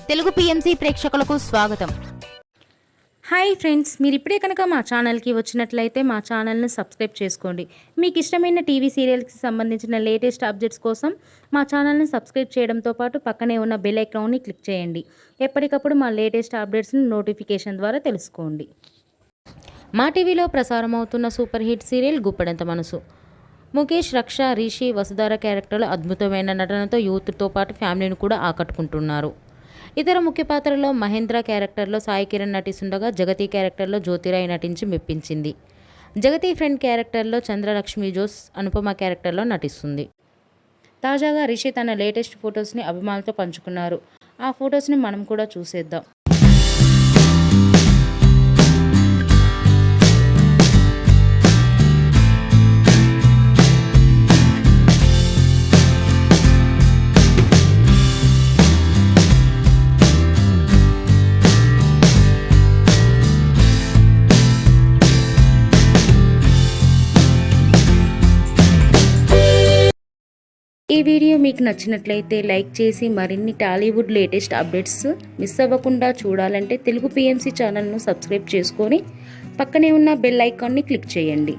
Telugu PMC ప్రేక్షకులకు స్వాగతం. Hi friends, మీరు ఇప్పుడే కనుక మా ఛానల్కి వచ్చినట్లయితే మా ఛానల్ని సబ్స్క్రైబ్ చేసుకోండి. మీకు ఇష్టమైన టీవీ సీరియల్కి సంబంధించిన లేటెస్ట్ అప్డేట్స్ కోసం మా ఛానల్ని సబ్స్క్రైబ్ చేయడంతో పాటు పక్కనే ఉన్న బెల్ ఐకాన్ని క్లిక్ చేయండి. ఎప్పటికప్పుడు మా లేటెస్ట్ అప్డేట్స్ని నోటిఫికేషన్ ద్వారా తెలుసుకోండి. మా టీవీలో ప్రసారం అవుతున్న సూపర్ హిట్ సీరియల్ గుప్పెడంత మనసు. ముఖేష్, రక్ష, రిషి, వసుధార క్యారెక్టర్లు అద్భుతమైన నటనతో యూత్తో పాటు ఫ్యామిలీని కూడా ఆకట్టుకుంటున్నారు. ఇతర ముఖ్య పాత్రలో మహేంద్ర క్యారెక్టర్లో సాయి కిరణ్ నటిస్తుండగా జగతి క్యారెక్టర్లో జ్యోతిరాయ్ నటించి మెప్పించింది. జగతి ఫ్రెండ్ క్యారెక్టర్లో చంద్రలక్ష్మి జోస్ అనుపమ క్యారెక్టర్లో నటిస్తుంది. తాజాగా రిషి తన లేటెస్ట్ ఫొటోస్ని అభిమానులతో పంచుకున్నారు. ఆ ఫొటోస్ని మనం కూడా చూసేద్దాం. ఈ వీడియో మీకు నచ్చినట్లయితే లైక్ చేసి మరిన్ని టాలీవుడ్ లేటెస్ట్ అప్డేట్స్ మిస్ అవ్వకుండా చూడాలంటే తెలుగు పిఎంసి ఛానల్ను సబ్స్క్రైబ్ చేసుకొని పక్కనే ఉన్న బెల్ ఐకాన్ని క్లిక్ చేయండి.